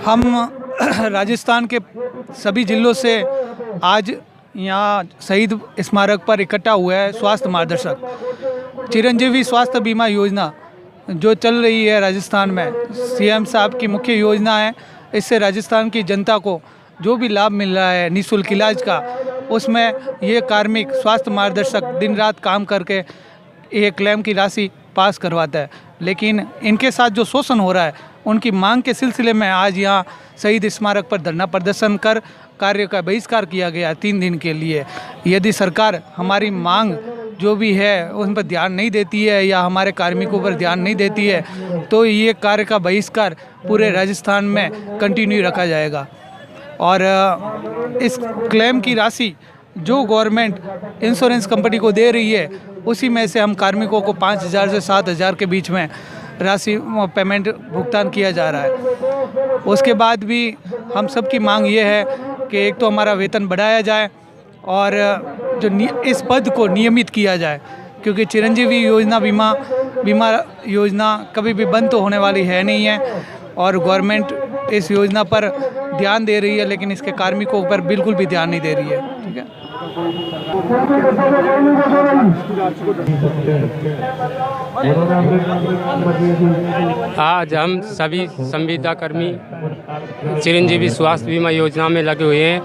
हम राजस्थान के सभी जिलों से आज यहाँ शहीद स्मारक पर इकट्ठा हुआ है। स्वास्थ्य मार्गदर्शक चिरंजीवी स्वास्थ्य बीमा योजना जो चल रही है राजस्थान में, सीएम साहब की मुख्य योजना है। इससे राजस्थान की जनता को जो भी लाभ मिल रहा है निःशुल्क इलाज का, उसमें ये कार्मिक स्वास्थ्य मार्गदर्शक दिन रात काम करके ये क्लेम की राशि पास करवाता है। लेकिन इनके साथ जो शोषण हो रहा है, उनकी मांग के सिलसिले में आज यहाँ शहीद स्मारक पर धरना प्रदर्शन कर कार्य का बहिष्कार किया गया 3 दिन के लिए। यदि सरकार हमारी मांग जो भी है उन पर ध्यान नहीं देती है या हमारे कार्मिकों पर ध्यान नहीं देती है, तो ये कार्य का बहिष्कार पूरे राजस्थान में कंटिन्यू रखा जाएगा। और इस क्लेम की राशि जो गवर्नमेंट इंश्योरेंस कंपनी को दे रही है, उसी में से हम कार्मिकों को 5,000 से 7,000 के बीच में राशि पेमेंट भुगतान किया जा रहा है। उसके बाद भी हम सब की मांग ये है कि एक तो हमारा वेतन बढ़ाया जाए और जो इस पद को नियमित किया जाए, क्योंकि चिरंजीवी योजना बीमा योजना कभी भी बंद तो होने वाली है नहीं है। और गवर्नमेंट इस योजना पर ध्यान दे रही है, लेकिन इसके कार्मिकों पर बिल्कुल भी ध्यान नहीं दे रही है। ठीक है। आज हम सभी संविदा कर्मी चिरंजीवी स्वास्थ्य बीमा योजना में लगे हुए हैं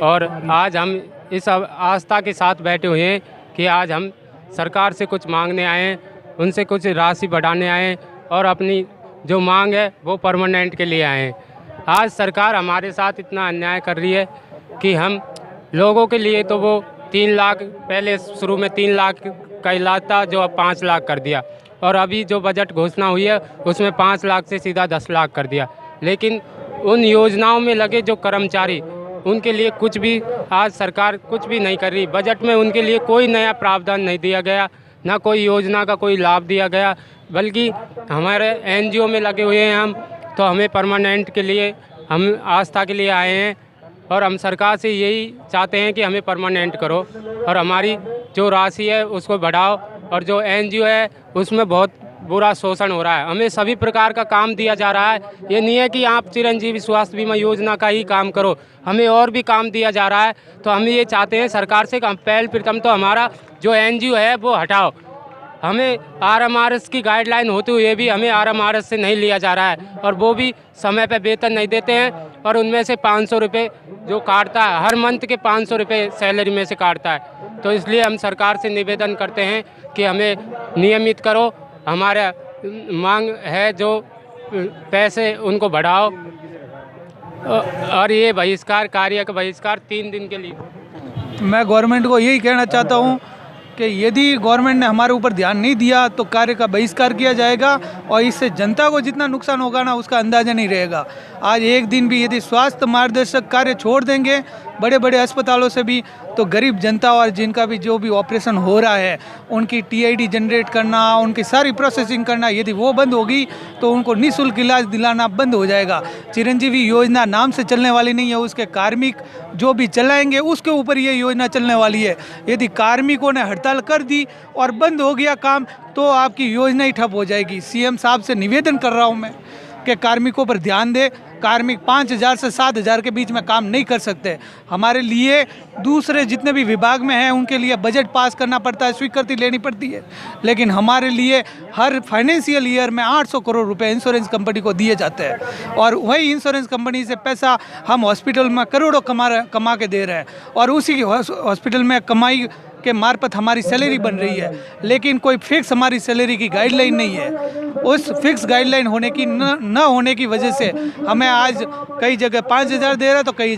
और आज हम इस आस्था के साथ बैठे हुए हैं कि आज हम सरकार से कुछ मांगने आए हैं, उनसे कुछ राशि बढ़ाने आए हैं और अपनी जो मांग है वो परमानेंट के लिए आए हैं। आज सरकार हमारे साथ इतना अन्याय कर रही है कि हम लोगों के लिए तो वो 3 लाख, पहले शुरू में 3 लाख का इलाज था जो अब 5 लाख कर दिया, और अभी जो बजट घोषणा हुई है उसमें 5 लाख से सीधा 10 लाख कर दिया। लेकिन उन योजनाओं में लगे जो कर्मचारी, उनके लिए कुछ भी आज सरकार कुछ भी नहीं कर रही। बजट में उनके लिए कोई नया प्रावधान नहीं दिया गया, ना कोई योजना का कोई लाभ दिया गया, बल्कि हमारे एनजीओ में लगे हुए हैं हम, तो हमें परमानेंट के लिए हम आस्था के लिए आए हैं और हम सरकार से यही चाहते हैं कि हमें परमानेंट करो और हमारी जो राशि है उसको बढ़ाओ। और जो एनजीओ है उसमें बहुत बुरा शोषण हो रहा है, हमें सभी प्रकार का काम दिया जा रहा है। ये नहीं है कि आप चिरंजीवी स्वास्थ्य बीमा योजना का ही काम करो, हमें और भी काम दिया जा रहा है। तो हम ये चाहते हैं सरकार से कि हम पहल प्रथम तो हमारा जो एनजीओ है वो हटाओ। हमें आरएमआरएस की गाइडलाइन होते हुए भी हमें आरएमआरएस से नहीं लिया जा रहा है और वो भी समय पे वेतन नहीं देते हैं और उनमें से 500 रुपये जो काटता है, हर मंथ के 500 रुपये सैलरी में से काटता है। तो इसलिए हम सरकार से निवेदन करते हैं कि हमें नियमित करो, हमारा मांग है जो पैसे उनको बढ़ाओ। और ये बहिष्कार कार्य का बहिष्कार 3 दिन के लिए। मैं गवर्नमेंट को यही कहना चाहता हूँ कि यदि गवर्नमेंट ने हमारे ऊपर ध्यान नहीं दिया तो कार्य का बहिष्कार किया जाएगा और इससे जनता को जितना नुकसान होगा ना उसका अंदाज़ा नहीं रहेगा। आज एक दिन भी यदि स्वास्थ्य मार्गदर्शक कार्य छोड़ देंगे बड़े बड़े अस्पतालों से भी, तो गरीब जनता और जिनका भी जो भी ऑपरेशन हो रहा है उनकी टीआईडी जनरेट करना, उनकी सारी प्रोसेसिंग करना, यदि वो बंद होगी तो उनको निःशुल्क इलाज दिलाना बंद हो जाएगा। चिरंजीवी योजना नाम से चलने वाली नहीं है, उसके कार्मिक जो भी चलाएंगे उसके ऊपर ये योजना चलने वाली है। यदि कार्मिकों ने हड़ताल कर दी और बंद हो गया काम तो आपकी योजना ही ठप हो जाएगी। सीएम साहब से निवेदन कर रहा हूँ मैं कि कार्मिकों पर ध्यान दे। कार्मिक 5,000 से 7,000 के बीच में काम नहीं कर सकते। हमारे लिए दूसरे जितने भी विभाग में हैं उनके लिए बजट पास करना पड़ता है, स्वीकृति लेनी पड़ती है, लेकिन हमारे लिए हर फाइनेंशियल ईयर में 800 करोड़ रुपए इंश्योरेंस कंपनी को दिए जाते हैं और वही इंश्योरेंस कंपनी से पैसा हम हॉस्पिटल में करोड़ों कमा के दे रहे हैं और उसी हॉस्पिटल में कमाई के मार्फत हमारी सैलरी बन रही है। लेकिन कोई फिक्स हमारी सैलरी की गाइडलाइन नहीं है। उस फिक्स गाइडलाइन होने की न होने की वजह से हमें आज कई जगह 5,000 दे रहा है तो कई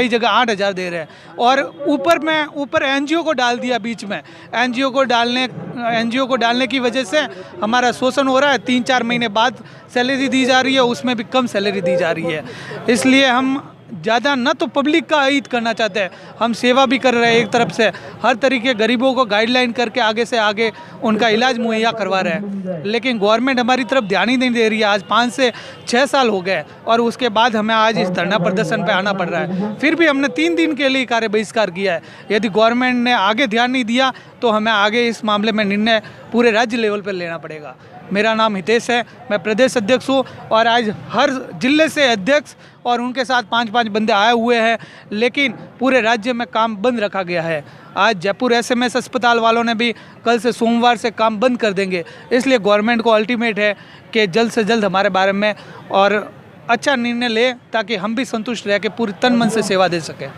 जगह 8,000 दे रहे हैं और ऊपर एनजीओ को डाल दिया बीच में। एनजीओ को डालने की वजह से हमारा शोषण हो रहा है। 3-4 महीने बाद सैलरी दी जा रही है, उसमें भी कम सैलरी दी जा रही है। इसलिए हम ज़्यादा न तो पब्लिक का हित करना चाहते हैं, हम सेवा भी कर रहे हैं। एक तरफ से हर तरीके गरीबों को गाइडलाइन करके आगे से आगे उनका इलाज मुहैया करवा रहे हैं, लेकिन गवर्नमेंट हमारी तरफ ध्यान ही नहीं दे रही है। आज 5 से 6 साल हो गए और उसके बाद हमें आज इस धरना प्रदर्शन पे आना पड़ रहा है। फिर भी हमने 3 दिन के लिए कार्य बहिष्कार किया है। यदि गवर्नमेंट ने आगे ध्यान नहीं दिया तो तो हमें आगे इस मामले में निर्णय पूरे राज्य लेवल पर लेना पड़ेगा। मेरा नाम हितेश है, मैं प्रदेश अध्यक्ष हूँ और आज हर जिले से अध्यक्ष और उनके साथ 5-5 बंदे आए हुए हैं, लेकिन पूरे राज्य में काम बंद रखा गया है। आज जयपुर एसएमएस अस्पताल वालों ने भी कल से सोमवार से काम बंद कर देंगे। इसलिए गवर्नमेंट को अल्टीमेट है कि जल्द से जल्द हमारे बारे में और अच्छा निर्णय ले, ताकि हम भी संतुष्ट रह के पूरी तन मन से सेवा दे सकें।